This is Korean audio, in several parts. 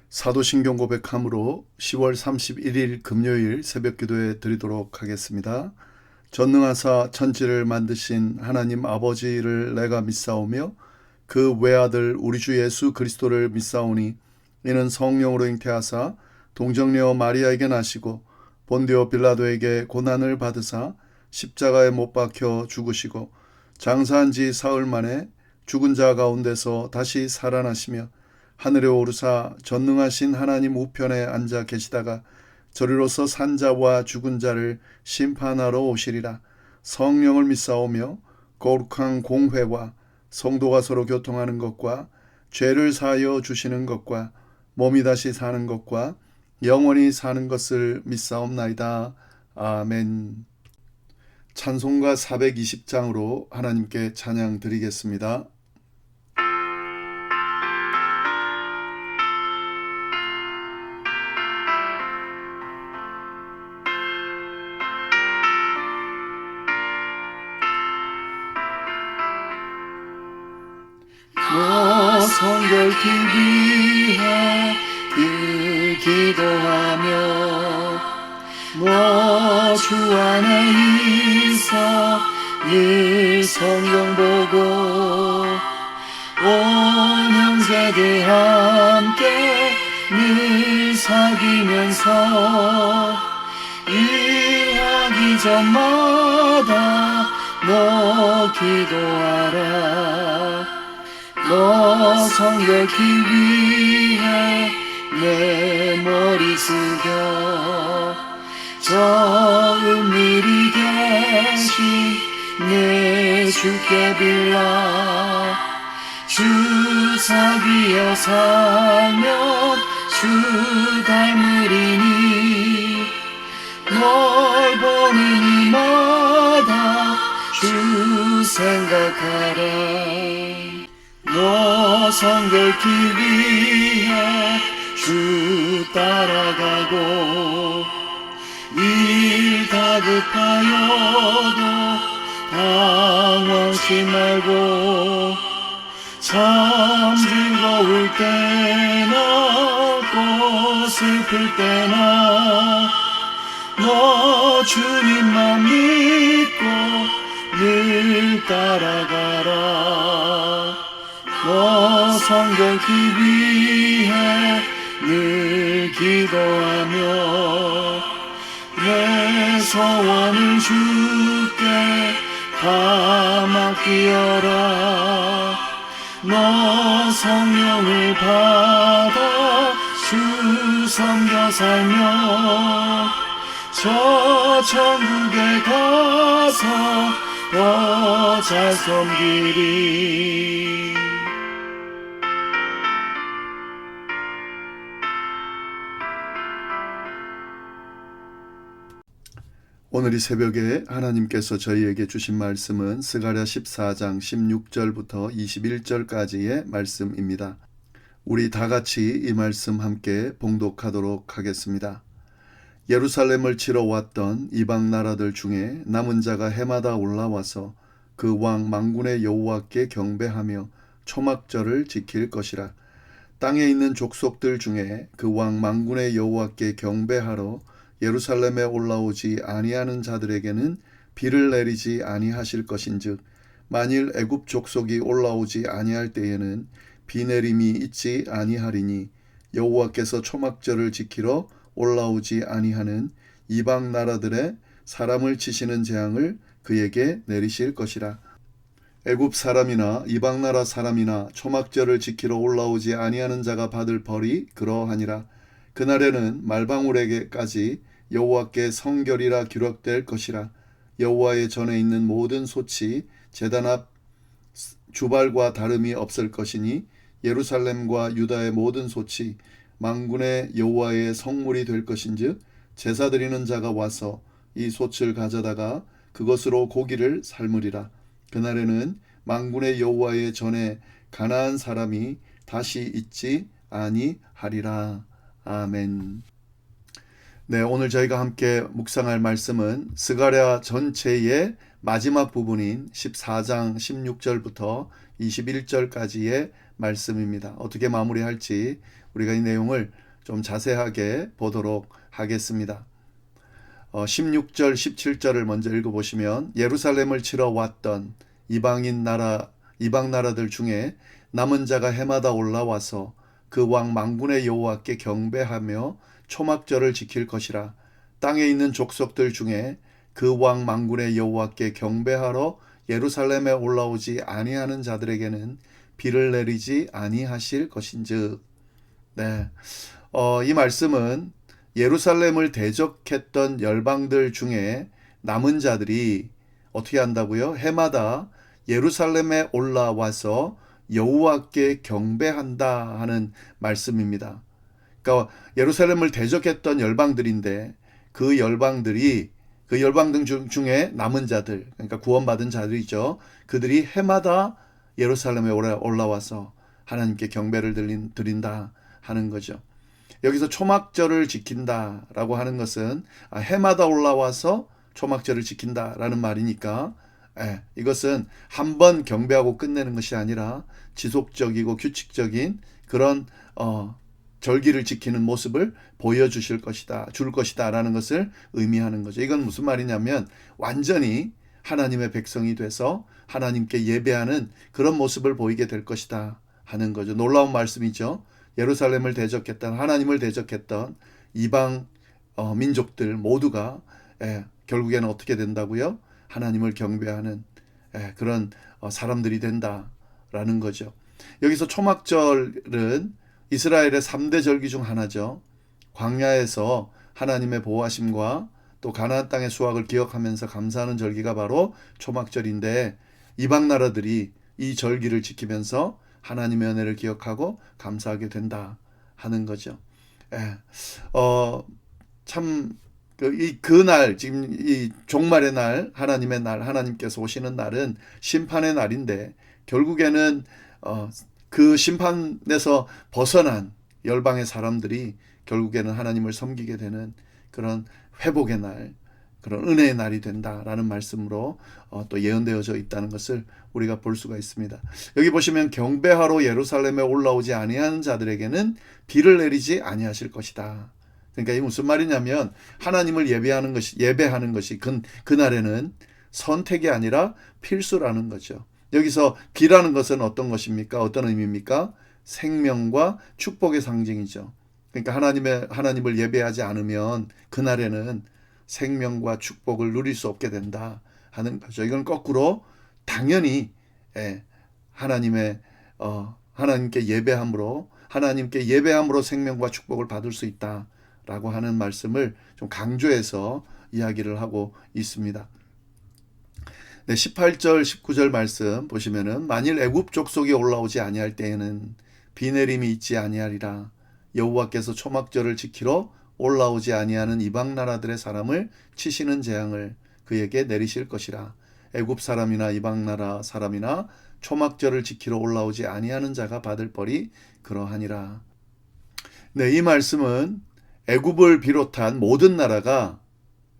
사도신경 고백함으로 10월 31일 금요일 새벽기도에 드리도록 하겠습니다. 전능하사 천지를 만드신 하나님 아버지를 내가 믿사오며 그 외아들 우리 주 예수 그리스도를 믿사오니 이는 성령으로 잉태하사 동정녀 마리아에게 나시고 본디오 빌라도에게 고난을 받으사 십자가에 못 박혀 죽으시고 장사한 지 사흘 만에 죽은 자 가운데서 다시 살아나시며 하늘에 오르사 전능하신 하나님 우편에 앉아 계시다가 저리로서 산 자와 죽은 자를 심판하러 오시리라. 성령을 믿사오며 거룩한 공회와 성도가 서로 교통하는 것과 죄를 사하여 주시는 것과 몸이 다시 사는 것과 영원히 사는 것을 믿사옵나이다. 아멘. 찬송가 420장으로 하나님께 찬양 드리겠습니다. 성결케 위해 기도하며 주 안에 있어 늘 성경 보고 온 형제들 함께 늘 사귀면서 일하기 전마다 너 기도하라. 너 성결케 위해 내 머리 숙여 저 은밀히 계신 내 주께 빌라. 주 사귀어 살면 주 닮으리니 널 보는 이마다 주 생각하라. 너 성결케 위해 주 따라가고 일 다급하여도 당황치 말고 참 즐거울 때나 또 슬플 때나 너 주님만 믿고 늘 따라가라. 너 성결케 위해 늘 기도하며 내 소원을 주께 다 맡기어라. 너 성령을 받아 주 섬겨 살며 저 천국에 가서 더 잘 섬기리. 오늘 이 새벽에 하나님께서 저희에게 주신 말씀은 스가랴 14장 16절부터 21절까지의 말씀입니다. 우리 다 같이 이 말씀 함께 봉독하도록 하겠습니다. 예루살렘을 치러 왔던 이방 나라들 중에 남은 자가 해마다 올라와서 그 왕 만군의 여호와께 경배하며 초막절을 지킬 것이라. 땅에 있는 족속들 중에 그 왕 만군의 여호와께 경배하러 예루살렘에 올라오지 아니하는 자들에게는 비를 내리지 아니하실 것인즉 만일 애굽 족속이 올라오지 아니할 때에는 비 내림이 있지 아니하리니 여호와께서 초막절을 지키러 올라오지 아니하는 이방 나라들의 사람을 치시는 재앙을 그에게 내리실 것이라. 애굽 사람이나 이방 나라 사람이나 초막절을 지키러 올라오지 아니하는 자가 받을 벌이 그러하니라. 그날에는 말방울에게까지 여호와께 성결이라 기록될 것이라. 여호와의 전에 있는 모든 솥이 제단 앞 주발과 다름이 없을 것이니 예루살렘과 유다의 모든 솥이 만군의 여호와의 성물이 될 것인즉 제사 드리는 자가 와서 이 솥을 가져다가 그것으로 고기를 삶으리라. 그날에는 만군의 여호와의 전에 가나안 사람이 다시 있지 아니하리라. 아멘. 네, 오늘 저희가 함께 묵상할 말씀은 스가랴 전체의 마지막 부분인 14장 16절부터 21절까지의 말씀입니다. 어떻게 마무리할지 우리가 이 내용을 좀 자세하게 보도록 하겠습니다. 16절, 17절을 먼저 읽어보시면 예루살렘을 치러 왔던 이방 나라들 중에 남은 자가 해마다 올라와서 그 왕 만군의 여호와께 경배하며 초막절을 지킬 것이라. 땅에 있는 족속들 중에 그 왕 만군의 여호와께 경배하러 예루살렘에 올라오지 아니하는 자들에게는 비를 내리지 아니하실 것인즉. 네, 이 말씀은 예루살렘을 대적했던 열방들 중에 남은 자들이 어떻게 한다고요? 해마다 예루살렘에 올라와서 여호와께 경배한다 하는 말씀입니다. 그러니까 예루살렘을 대적했던 열방들인데 그 열방들 중에 남은 자들, 그러니까 구원받은 자들이죠. 그들이 해마다 예루살렘에 올라와서 하나님께 경배를 드린다 하는 거죠. 여기서 초막절을 지킨다라고 하는 것은 해마다 올라와서 초막절을 지킨다라는 말이니까 이것은 한 번 경배하고 끝내는 것이 아니라 지속적이고 규칙적인 그런 절기를 지키는 모습을 보여주실 것이다, 줄 것이다 라는 것을 의미하는 거죠. 이건 무슨 말이냐면 완전히 하나님의 백성이 돼서 하나님께 예배하는 그런 모습을 보이게 될 것이다 하는 거죠. 놀라운 말씀이죠. 예루살렘을 대적했던, 하나님을 대적했던 이방 민족들 모두가 결국에는 어떻게 된다고요? 하나님을 경배하는 그런 사람들이 된다라는 거죠. 여기서 초막절은 이스라엘의 3대 절기 중 하나죠. 광야에서 하나님의 보호하심과 또 가나안 땅의 수확을 기억하면서 감사하는 절기가 바로 초막절인데 이방 나라들이 이 절기를 지키면서 하나님의 은혜를 기억하고 감사하게 된다 하는 거죠. 참 그날, 지금 이 종말의 날, 하나님의 날, 하나님께서 오시는 날은 심판의 날인데 결국에는 그 심판에서 벗어난 열방의 사람들이 결국에는 하나님을 섬기게 되는 그런 회복의 날, 그런 은혜의 날이 된다라는 말씀으로 또 예언되어져 있다는 것을 우리가 볼 수가 있습니다. 여기 보시면 경배하러 예루살렘에 올라오지 아니하는 자들에게는 비를 내리지 아니하실 것이다. 그러니까 이 무슨 말이냐면 하나님을 예배하는 것이 그날에는 선택이 아니라 필수라는 거죠. 여기서 비라는 것은 어떤 것입니까? 어떤 의미입니까? 생명과 축복의 상징이죠. 그러니까 하나님을 예배하지 않으면 그날에는 생명과 축복을 누릴 수 없게 된다 하는 거죠. 이건 거꾸로 당연히 하나님께 예배함으로 생명과 축복을 받을 수 있다라고 하는 말씀을 좀 강조해서 이야기를 하고 있습니다. 네, 18절 19절 말씀 보시면은 만일 애굽 족속이 올라오지 아니할 때에는 비 내림이 있지 아니하리라. 여호와께서 초막절을 지키러 올라오지 아니하는 이방 나라들의 사람을 치시는 재앙을 그에게 내리실 것이라. 애굽 사람이나 이방 나라 사람이나 초막절을 지키러 올라오지 아니하는 자가 받을 벌이 그러하니라. 네, 이 말씀은 애굽을 비롯한 모든 나라가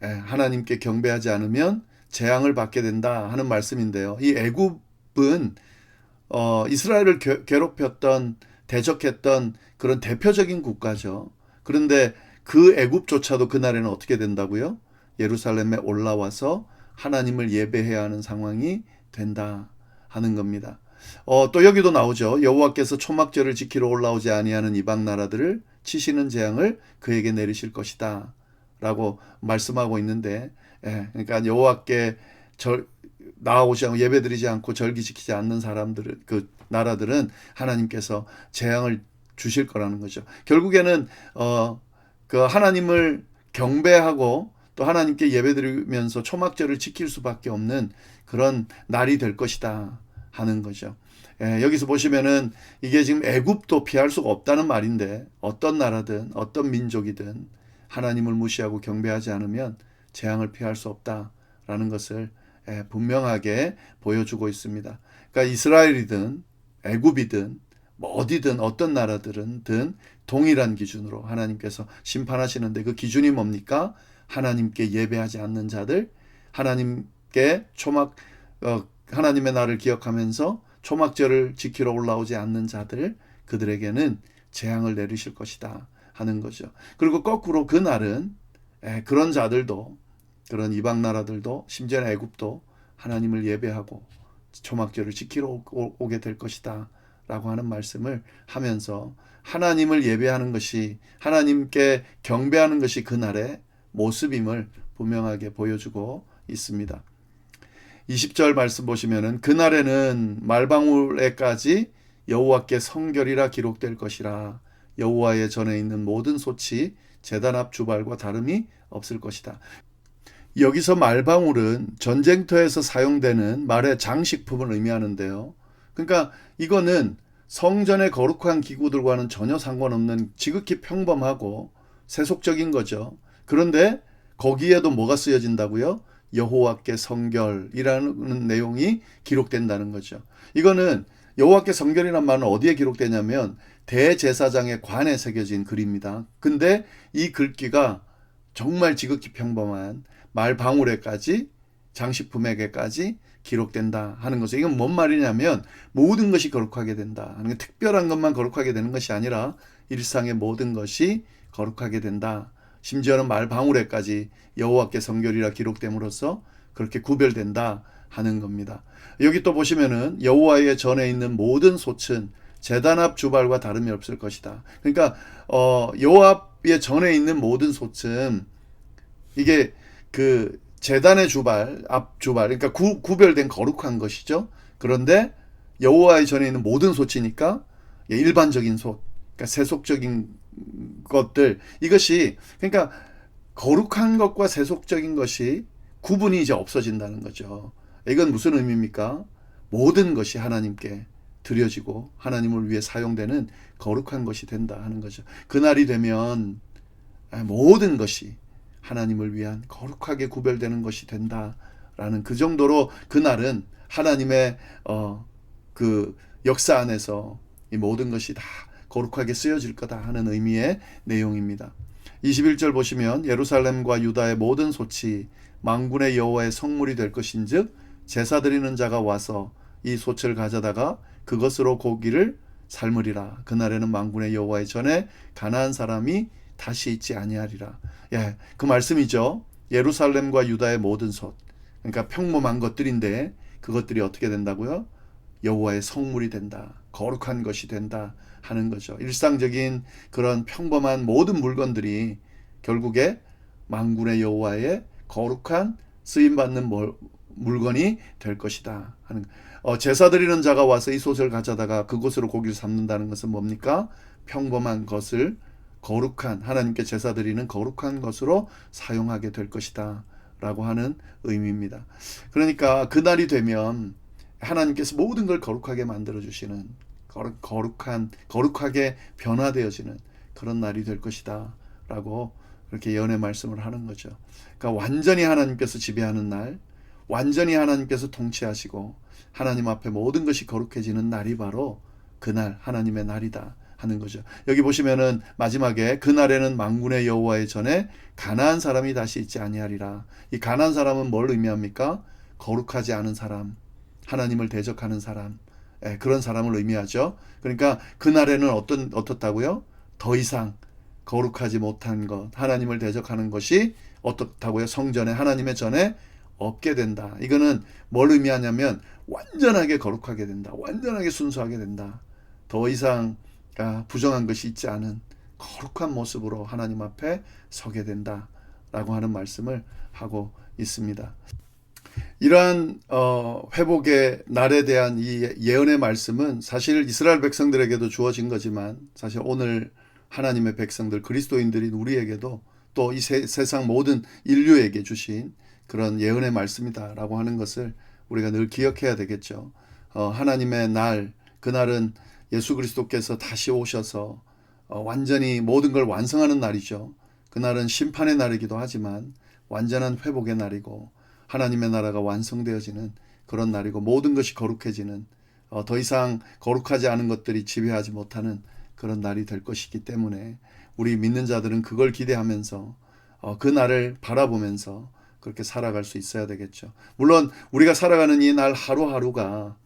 하나님께 경배하지 않으면 재앙을 받게 된다 하는 말씀인데요. 이 애굽은 이스라엘을 괴롭혔던, 대적했던 그런 대표적인 국가죠. 그런데 그 애굽조차도 그날에는 어떻게 된다고요? 예루살렘에 올라와서 하나님을 예배해야 하는 상황이 된다 하는 겁니다. 또 여기도 나오죠. 여호와께서 초막절을 지키러 올라오지 아니하는 이방 나라들을 치시는 재앙을 그에게 내리실 것이다 라고 말씀하고 있는데, 그러니까 여호와께 나아오지 않고 예배드리지 않고 절기 지키지 않는 그 나라들은 하나님께서 재앙을 주실 거라는 거죠. 결국에는 그 하나님을 경배하고 또 하나님께 예배드리면서 초막절을 지킬 수밖에 없는 그런 날이 될 것이다 하는 거죠. 여기서 보시면은 이게 지금 애굽도 피할 수가 없다는 말인데 어떤 나라든 어떤 민족이든 하나님을 무시하고 경배하지 않으면 재앙을 피할 수 없다라는 것을 분명하게 보여주고 있습니다. 그러니까 이스라엘이든 애굽이든 어디든 어떤 나라들은 동일한 기준으로 하나님께서 심판하시는데 그 기준이 뭡니까? 하나님께 예배하지 않는 자들, 하나님의 날을 기억하면서 초막절을 지키러 올라오지 않는 자들, 그들에게는 재앙을 내리실 것이다 하는 거죠. 그리고 거꾸로 그날은 그런 자들도, 그런 이방 나라들도, 심지어 애굽도 하나님을 예배하고 초막절을 지키러 오게 될 것이다 라고 하는 말씀을 하면서 하나님을 예배하는 것이, 하나님께 경배하는 것이 그날의 모습임을 분명하게 보여주고 있습니다. 20절 말씀 보시면은 그날에는 말방울에까지 여호와께 성결이라 기록될 것이라. 여호와의 전에 있는 모든 솥이 제단 앞 주발과 다름이 없을 것이다. 여기서 말방울은 전쟁터에서 사용되는 말의 장식품을 의미하는데요. 그러니까 이거는 성전의 거룩한 기구들과는 전혀 상관없는 지극히 평범하고 세속적인 거죠. 그런데 거기에도 뭐가 쓰여진다고요? 여호와께 성결이라는 내용이 기록된다는 거죠. 이거는 여호와께 성결이라는 말은 어디에 기록되냐면 대제사장의 관에 새겨진 글입니다. 근데 이 글귀가 정말 지극히 평범한 말방울에까지, 장식품에게까지 기록된다 하는 것은, 이건 뭔 말이냐면 모든 것이 거룩하게 된다 하는 게, 특별한 것만 거룩하게 되는 것이 아니라 일상의 모든 것이 거룩하게 된다. 심지어는 말방울에까지 여호와께 성결이라 기록됨으로써 그렇게 구별된다 하는 겁니다. 여기 또 보시면은 여호와의 전에 있는 모든 솥은 제단 앞 주발과 다름이 없을 것이다. 그러니까 여호와의 전에 있는 모든 솥은 이게 그 제단의 주발, 앞 주발, 그러니까 구별된 거룩한 것이죠. 그런데 여호와의 전에 있는 모든 솥이니까 일반적인 솥, 그러니까 세속적인 것들, 이것이, 그러니까 거룩한 것과 세속적인 것이 구분이 이제 없어진다는 거죠. 이건 무슨 의미입니까? 모든 것이 하나님께 드려지고 하나님을 위해 사용되는 거룩한 것이 된다 하는 거죠. 그날이 되면 모든 것이 하나님을 위한 거룩하게 구별되는 것이 된다라는, 그 정도로 그날은 하나님의 그 역사 안에서 이 모든 것이 다 거룩하게 쓰여질 거다 하는 의미의 내용입니다. 21절 보시면 예루살렘과 유다의 모든 솥이 만군의 여호와의 성물이 될 것인즉 제사 드리는 자가 와서 이 솥을 가져다가 그것으로 고기를 삶으리라. 그날에는 만군의 여호와의 전에 가나안 사람이 다시 있지 아니하리라. 예, 그 말씀이죠. 예루살렘과 유다의 모든 솥, 그러니까 평범한 것들인데 그것들이 어떻게 된다고요? 여호와의 성물이 된다, 거룩한 것이 된다 하는 거죠. 일상적인 그런 평범한 모든 물건들이 결국에 만군의 여호와의 거룩한 쓰임받는 물건이 될 것이다 하는, 제사 드리는 자가 와서 이 솥을 가져다가 그곳으로 고기를 삶는다는 것은 뭡니까? 평범한 것을 거룩한, 하나님께 제사 드리는 거룩한 것으로 사용하게 될 것이다 라고 하는 의미입니다. 그러니까 그날이 되면 하나님께서 모든 걸 거룩하게 만들어 주시는, 거룩하게 변화되어지는 그런 날이 될 것이다 라고 그렇게 예언의 말씀을 하는 거죠. 그러니까 완전히 하나님께서 지배하는 날, 완전히 하나님께서 통치하시고 하나님 앞에 모든 것이 거룩해지는 날이 바로 그날, 하나님의 날이다 하는 거죠. 여기 보시면은 마지막에 그날에는 만군의 여호와의 전에 가나안 사람이 다시 있지 아니하리라. 이 가나안 사람은 뭘 의미합니까? 거룩하지 않은 사람, 하나님을 대적하는 사람, 그런 사람을 의미하죠. 그러니까 그날에는 어떻다고요? 더 이상 거룩하지 못한 것, 하나님을 대적하는 것이 어떻다고요? 성전에, 하나님의 전에 없게 된다. 이거는 뭘 의미하냐면 완전하게 거룩하게 된다, 완전하게 순수하게 된다. 더 이상 부정한 것이 있지 않은 거룩한 모습으로 하나님 앞에 서게 된다 라고 하는 말씀을 하고 있습니다. 이러한 회복의 날에 대한 이 예언의 말씀은 사실 이스라엘 백성들에게도 주어진 거지만 사실 오늘 하나님의 백성들, 그리스도인들인 우리에게도 또 이 세상 모든 인류에게 주신 그런 예언의 말씀이다라고 하는 것을 우리가 늘 기억해야 되겠죠. 하나님의 날, 그날은 예수 그리스도께서 다시 오셔서 완전히 모든 걸 완성하는 날이죠. 그날은 심판의 날이기도 하지만 완전한 회복의 날이고 하나님의 나라가 완성되어지는 그런 날이고 모든 것이 거룩해지는, 더 이상 거룩하지 않은 것들이 지배하지 못하는 그런 날이 될 것이기 때문에 우리 믿는 자들은 그걸 기대하면서 그 날을 바라보면서 그렇게 살아갈 수 있어야 되겠죠. 물론 우리가 살아가는 이 날 하루하루가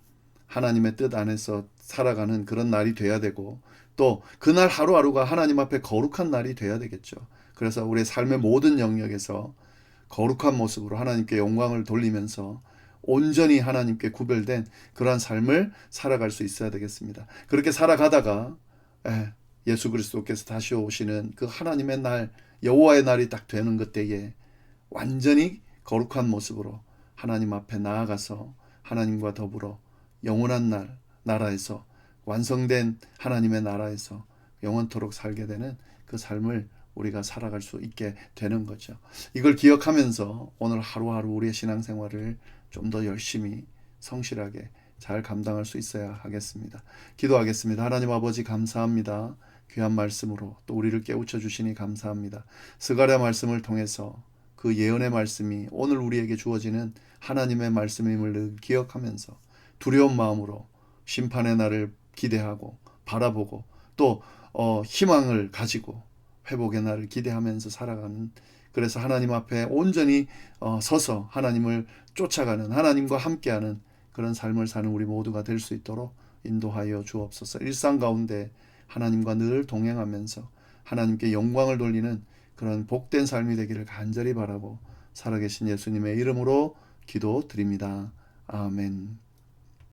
하나님의 뜻 안에서 살아가는 그런 날이 돼야 되고 또 그날 하루하루가 하나님 앞에 거룩한 날이 돼야 되겠죠. 그래서 우리의 삶의 모든 영역에서 거룩한 모습으로 하나님께 영광을 돌리면서 온전히 하나님께 구별된 그러한 삶을 살아갈 수 있어야 되겠습니다. 그렇게 살아가다가 예수 그리스도께서 다시 오시는 그 하나님의 날, 여호와의 날이 딱 되는 그때에 완전히 거룩한 모습으로 하나님 앞에 나아가서 하나님과 더불어 영원한 나라에서 완성된 하나님의 나라에서 영원토록 살게 되는 그 삶을 우리가 살아갈 수 있게 되는 거죠. 이걸 기억하면서 오늘 하루하루 우리의 신앙생활을 좀 더 열심히 성실하게 잘 감당할 수 있어야 하겠습니다. 기도하겠습니다. 하나님 아버지 감사합니다. 귀한 말씀으로 또 우리를 깨우쳐 주시니 감사합니다. 스가랴 말씀을 통해서 그 예언의 말씀이 오늘 우리에게 주어지는 하나님의 말씀임을 늘 기억하면서 두려운 마음으로 심판의 날을 기대하고 바라보고 또 희망을 가지고 회복의 날을 기대하면서 살아가는, 그래서 하나님 앞에 온전히 서서 하나님을 쫓아가는, 하나님과 함께하는 그런 삶을 사는 우리 모두가 될 수 있도록 인도하여 주옵소서. 일상 가운데 하나님과 늘 동행하면서 하나님께 영광을 돌리는 그런 복된 삶이 되기를 간절히 바라고 살아계신 예수님의 이름으로 기도드립니다. 아멘.